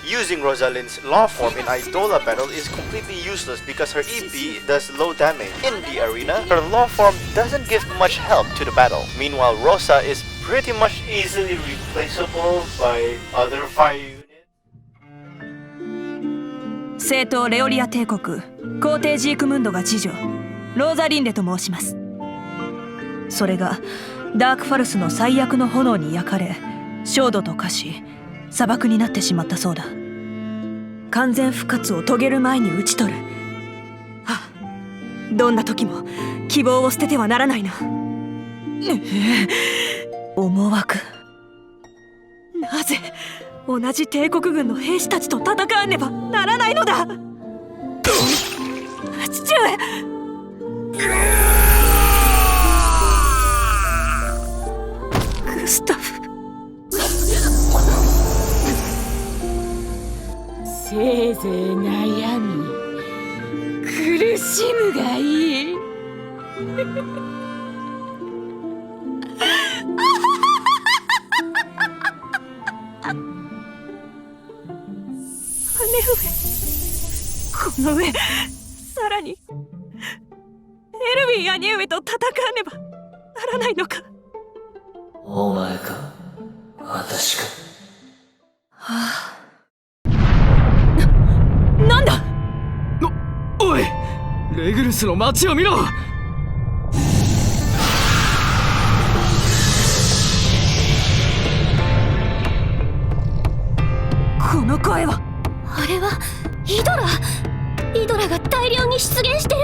Using Rosalinde's law form in Idola battle is completely useless because her EP does low damage. In the arena, her law form doesn't give much help to the battle. Meanwhile, Rosa is pretty much easily replaceable by other fire units. 聖都レオリア帝国皇帝ジークムンドが次女ローザリンデと申します。それがダークファルスの最悪の炎に焼かれ焦土と化し砂漠になってしまったそうだ。完全復活を遂げる前に討ち取る。はあ、どんな時も希望を捨ててはならないな。思惑。なぜ同じ帝国軍の兵士たちと戦わねばならないのだ。父上。グスタフ。せいぜい悩み苦しむがいい。姉上、この上さらにエルヴィン兄上と戦わねばならないのか。お前か私か。はあ、なんだ。おい、レグルスの街を見ろ。この声は。あれはイドラが大量に出現してる。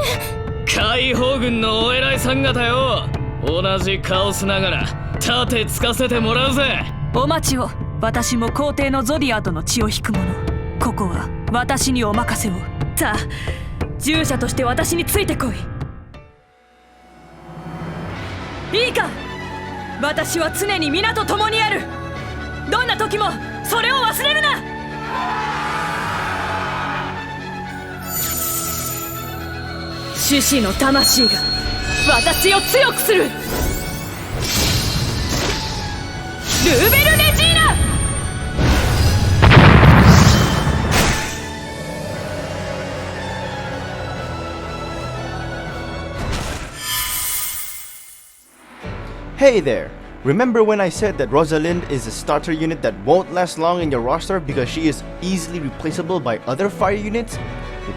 解放軍のお偉いさん方よ、同じカオスながら盾つかせてもらうぜ。お待ちを。私も皇帝のゾディアートの血を引く者。ここは私にお任せを。さあ従者として私についてこい。いいか、私は常に皆と共にある。どんな時もそれを忘れるな。獅子の魂が私を強くする。ルーベル・レジーナ。Hey there! Remember when I said that Rosalinde is a starter unit that won't last long in your roster because she is easily replaceable by other fire units?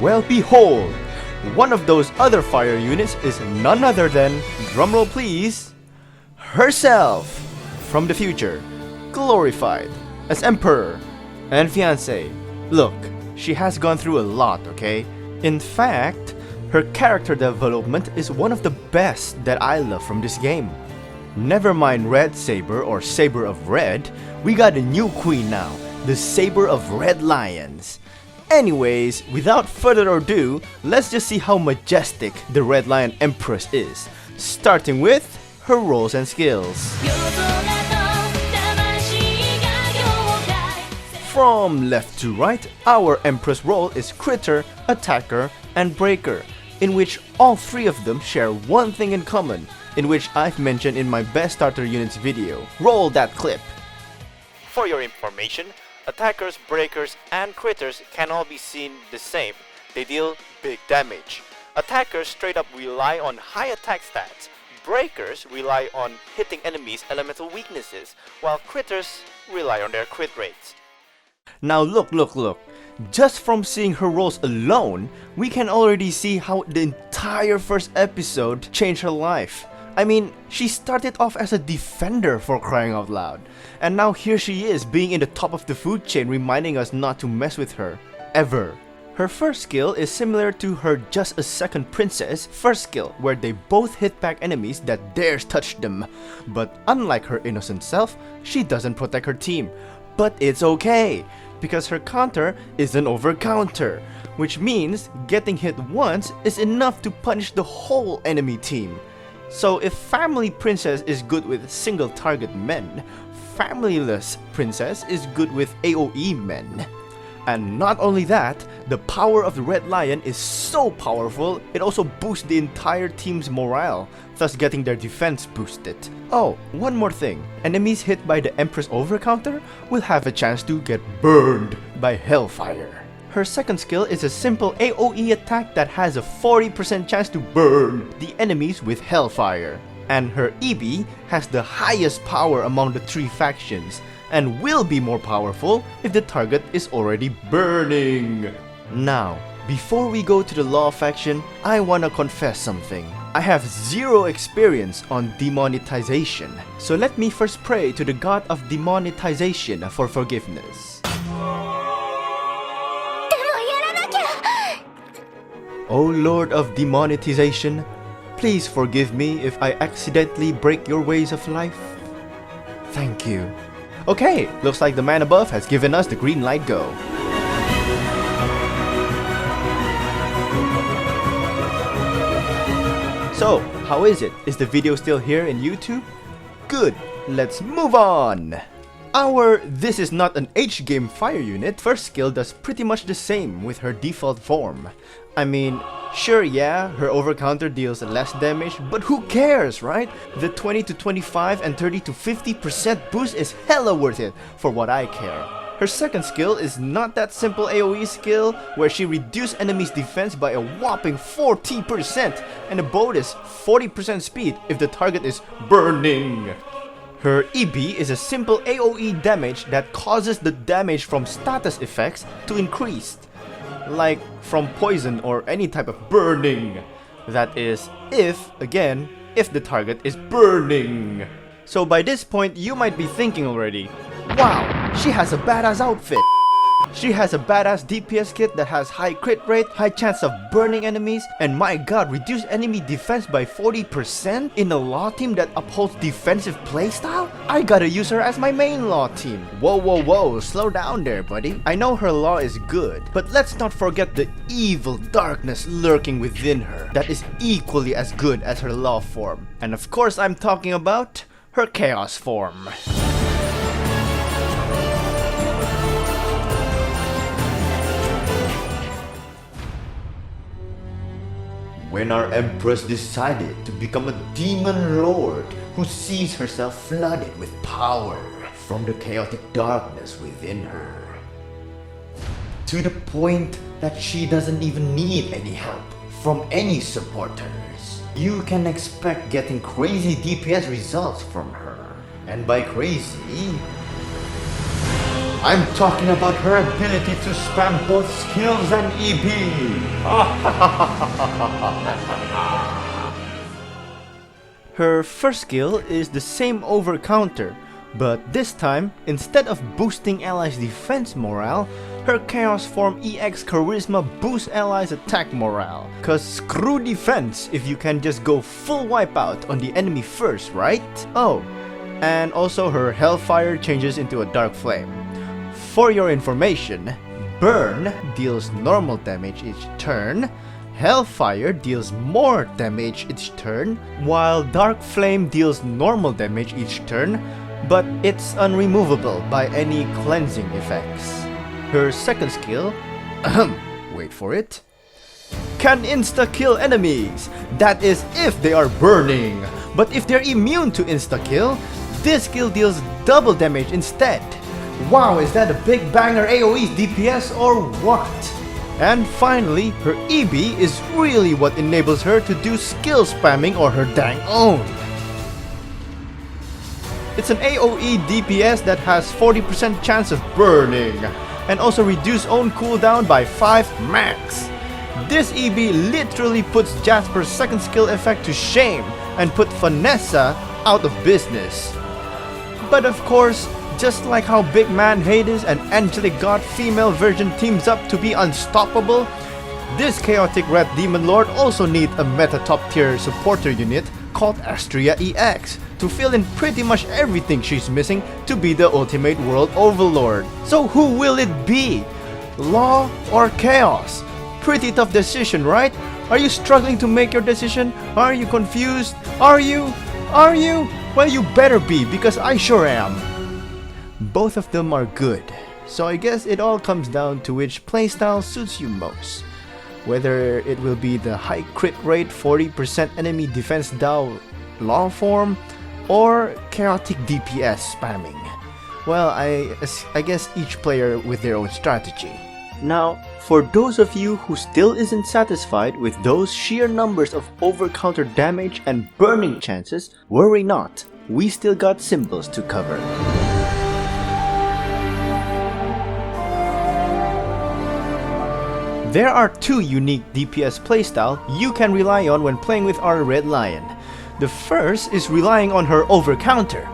Well, behold! One of those other fire units is none other than, drumroll please, herself! From the future, glorified as Emperor and fiancé. Look, she has gone through a lot, okay? In fact, her character development is one of the best that I love from this game. Never mind Red Saber or Saber of Red, we got a new queen now, the Saber of Red Lions. Anyways, without further ado, let's just see how majestic the Red Lion Empress is, starting with her roles and skills. From left to right, our Empress role is Critter, Attacker, and Breaker, in which all three of them share one thing in common, in which I've mentioned in my best starter units video. Roll that clip. For your information, attackers, breakers, and critters can all be seen the same. They deal big damage. Attackers straight up rely on high attack stats. Breakers rely on hitting enemies' elemental weaknesses, while critters rely on their crit rates. Now look. Just from seeing her roles alone, we can already see how the entire first episode changed her life. I mean, she started off as a defender, for crying out loud. And now here she is, being in the top of the food chain, reminding us not to mess with her. Ever. Her first skill is similar to her Just a Second Princess first skill, where they both hit back enemies that dares touch them. But unlike her innocent self, she doesn't protect her team. But it's okay, because her counter is an over counter, which means getting hit once is enough to punish the whole enemy team. So if Family Princess is good with single target men, Familyless Princess is good with AoE men. And not only that, the power of the Red Lion is so powerful, it also boosts the entire team's morale, thus getting their defense boosted. Oh, one more thing. Enemies hit by the Empress overcounter will have a chance to get burned by Hellfire. Her second skill is a simple AoE attack that has a 40% chance to burn the enemies with Hellfire. And her EB has the highest power among the 3 factions, and will be more powerful if the target is already burning. Now, before we go to the Law faction, I wanna confess something. I have zero experience on demonetization, so let me first pray to the god of demonetization for forgiveness. O Lord of demonetization, please forgive me if I accidentally break your ways of life. Thank you. Okay, looks like the man above has given us the green light go. So, how is it? Is the video still here in YouTube? Good, let's move on! Our This Is Not an H-Game Fire unit first skill does pretty much the same with her default form. I mean, sure yeah, her overcounter deals less damage, but who cares, right? The 20 to 25 and 30 to 50% boost is hella worth it for what I care. Her second skill is not that simple AoE skill where she reduces enemies' defense by a whopping 40% and a bonus 40% speed if the target is burning. Her EB is a simple AoE damage that causes the damage from status effects to increase, like from poison or any type of burning. That is, if the target is burning. So by this point, you might be thinking already, wow, she has a badass outfit. She has a badass DPS kit that has high crit rate, high chance of burning enemies, and my god, reduce enemy defense by 40% in a law team that upholds defensive playstyle? I gotta use her as my main law team. Whoa, slow down there, buddy. I know her law is good, but let's not forget the evil darkness lurking within her that is equally as good as her law form. And of course, I'm talking about her chaos form. When our Empress decided to become a demon lord who sees herself flooded with power from the chaotic darkness within her, to the point that she doesn't even need any help from any supporters, you can expect getting crazy DPS results from her. And by crazy, I'm talking about her ability to spam both skills and EB. Her first skill is the same over counter, but this time, instead of boosting allies' defense morale, her Chaos Form EX Charisma boosts allies' attack morale. Cause screw defense if you can just go full wipeout on the enemy first, right? Oh, and also her Hellfire changes into a Dark Flame. For your information, Burn deals normal damage each turn, Hellfire deals more damage each turn, while Dark Flame deals normal damage each turn, but it's unremovable by any cleansing effects. Her second skill, wait for it, can insta-kill enemies. That is if they are burning, but if they're immune to insta-kill, this skill deals double damage instead. Wow, is that a big banger AoE's DPS or what? And finally, her EB is really what enables her to do skill spamming or her dang own. It's an AoE DPS that has 40% chance of burning, and also reduce own cooldown by 5 max. This EB literally puts Jasper's second skill effect to shame and put Vanessa out of business. But of course, just like how Big Man Hades and Angelic God female version teams up to be unstoppable, this chaotic red demon lord also needs a meta top tier supporter unit called Astria EX to fill in pretty much everything she's missing to be the ultimate world overlord. So who will it be? Law or Chaos? Pretty tough decision, right? Are you struggling to make your decision? Are you confused? Are you? Well, you better be, because I sure am. Both of them are good, so I guess it all comes down to which playstyle suits you most. Whether it will be the high crit rate 40% enemy defense Dao law form, or chaotic DPS spamming. Well, I guess each player with their own strategy. Now, for those of you who still isn't satisfied with those sheer numbers of over-counter damage and burning chances, worry not, we still got symbols to cover. There are two unique DPS playstyle you can rely on when playing with our Red Lion. The first is relying on her over-counter.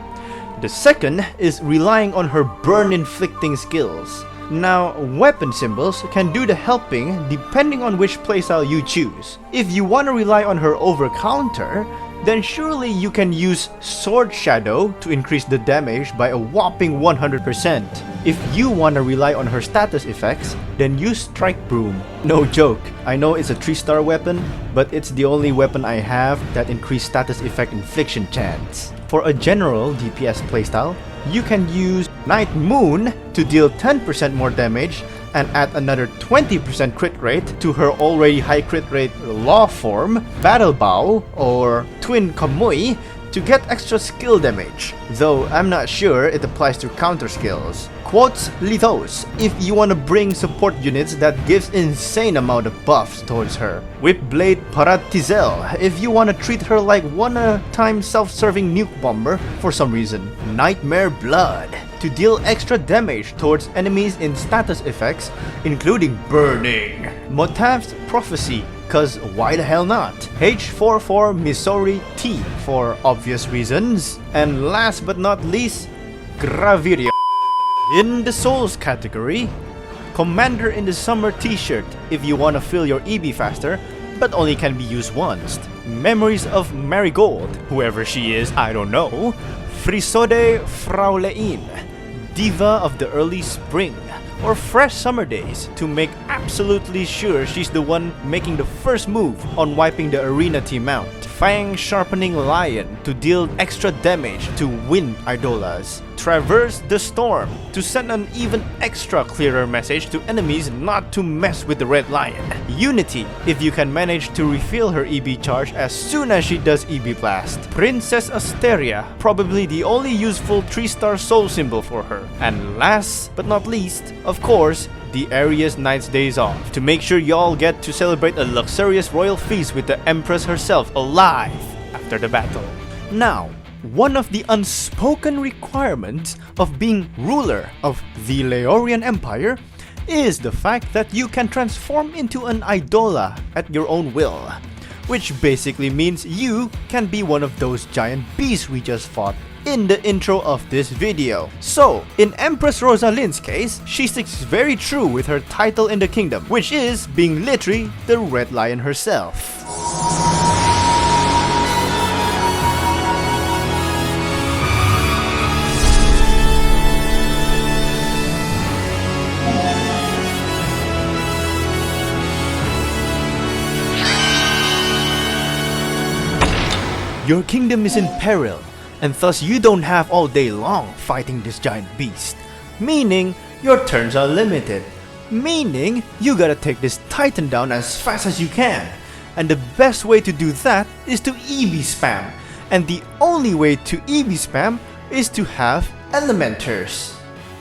The second is relying on her burn-inflicting skills. Now, weapon symbols can do the helping depending on which playstyle you choose. If you want to rely on her over-counter, then surely you can use Sword Shadow to increase the damage by a whopping 100%. If you want to rely on her status effects, then use Strike Broom. No joke, I know it's a 3-star weapon, but it's the only weapon I have that increase status effect infliction chance. For a general DPS playstyle, you can use Night Moon to deal 10% more damage and add another 20% crit rate to her already high crit rate Law form, Battle Bow, or Twin Kamui to get extra skill damage, though I'm not sure it applies to counter skills. Quotes Lithos if you wanna bring support units that gives insane amount of buffs towards her. Whipblade Paratizel if you wanna treat her like one-time self-serving nuke bomber for some reason. Nightmare Blood to deal extra damage towards enemies in status effects, including burning. Motav's Prophecy, cause why the hell not? H44 Missouri T for obvious reasons. And last but not least, Graviria. In the Souls category, Commander in the Summer t-shirt if you wanna fill your EB faster, but only can be used once. Memories of Marigold, whoever she is, I don't know. Frisode Fraulein, Diva of the Early Spring, or Fresh Summer Days to make absolutely sure she's the one making the first move on wiping the arena team out. Fang Sharpening Lion to deal extra damage to win Idolas. Traverse the Storm to send an even extra clearer message to enemies not to mess with the Red Lion. Unity if you can manage to refill her EB charge as soon as she does EB Blast. Princess Asteria, probably the only useful 3-star soul symbol for her. And last but not least, of course, the Aries Knight's Days Off to make sure y'all get to celebrate a luxurious royal feast with the Empress herself alive after the battle. Now, one of the unspoken requirements of being ruler of the Leorian Empire is the fact that you can transform into an Idola at your own will, which basically means you can be one of those giant beasts we just fought in the intro of this video. So, in Empress Rosalinde's case, she sticks very true with her title in the kingdom, which is being literally the Red Lion herself. Your kingdom is in peril, and thus you don't have all day long fighting this giant beast. Meaning, your turns are limited. Meaning, you gotta take this titan down as fast as you can. And the best way to do that is to EB spam. And the only way to EB spam is to have elementers.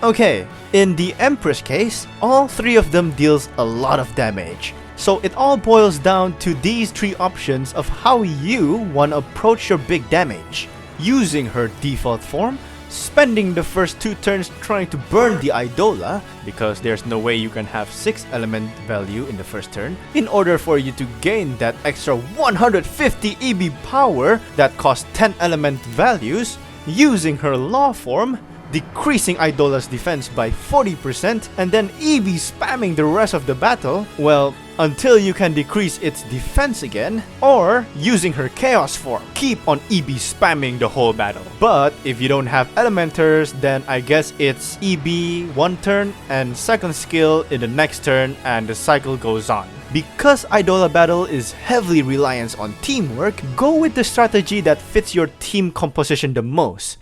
Okay, in the Empress case, all three of them deals a lot of damage. So it all boils down to these three options of how you want to approach your big damage. Using her default form, spending the first 2 turns trying to burn the Idola, because there's no way you can have 6 element value in the first turn, in order for you to gain that extra 150 EB power that costs 10 element values. Using her law form, decreasing Idola's defense by 40% and then EB spamming the rest of the battle, well, until you can decrease its defense again, or using her chaos form, keep on EB spamming the whole battle. But if you don't have elementers, then I guess it's EB 1 turn and second skill in the next turn, and the cycle goes on. Because Idola battle is heavily reliant on teamwork, go with the strategy that fits your team composition the most.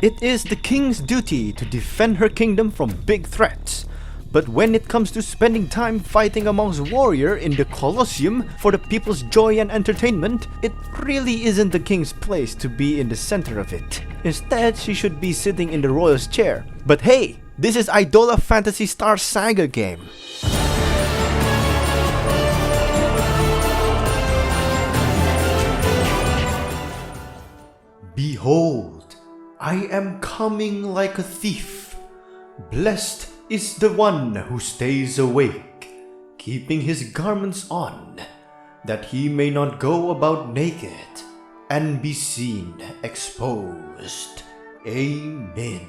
It is the king's duty to defend her kingdom from big threats. But when it comes to spending time fighting amongst warriors in the Colosseum for the people's joy and entertainment, it really isn't the king's place to be in the center of it. Instead, she should be sitting in the royal's chair. But hey, this is Idola Phantasy Star Saga game. Behold, I am coming like a thief. Blessed is the one who stays awake, keeping his garments on, that he may not go about naked and be seen exposed. Amen.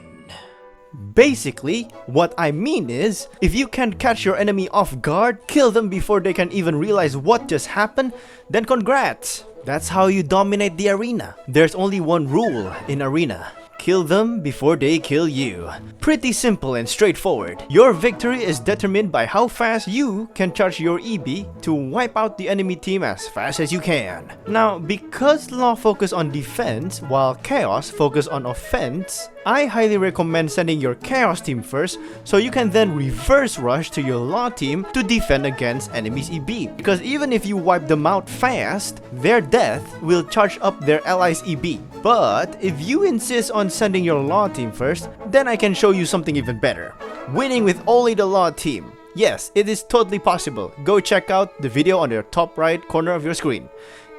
Basically, what I mean is, if you can catch your enemy off guard, kill them before they can even realize what just happened, then congrats! That's how you dominate the arena. There's only one rule in arena. Kill them before they kill you. Pretty simple and straightforward. Your victory is determined by how fast you can charge your EB to wipe out the enemy team as fast as you can. Now, because Law focus on defense while Chaos focus on offense, I highly recommend sending your Chaos team first so you can then reverse rush to your Law team to defend against enemies' EB. Because even if you wipe them out fast, their death will charge up their allies' EB. But if you insist on sending your Law team first, then I can show you something even better. Winning with only the Law team. Yes, it is totally possible. Go check out the video on your top right corner of your screen.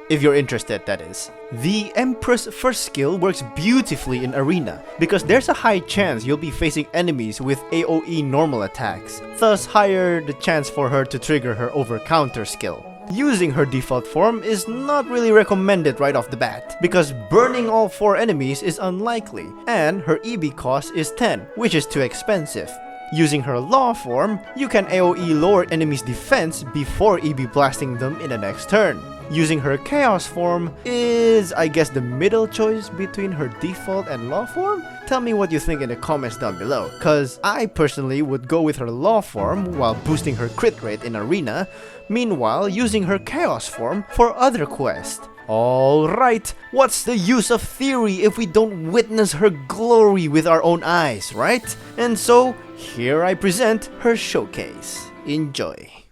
If you're interested, that is. The Empress first skill works beautifully in Arena, because there's a high chance you'll be facing enemies with AoE normal attacks, thus higher the chance for her to trigger her over counter skill. Using her default form is not really recommended right off the bat, because burning all 4 enemies is unlikely, and her EB cost is 10, which is too expensive. Using her Law form, you can AoE lower enemies' defense before EB blasting them in the next turn. Using her Chaos form is, I guess, the middle choice between her default and Law form? Tell me what you think in the comments down below, cause I personally would go with her Law form while boosting her crit rate in Arena, meanwhile using her Chaos form for other quests. Alright, what's the use of theory if we don't witness her glory with our own eyes, right? And so, here I present her showcase. Enjoy.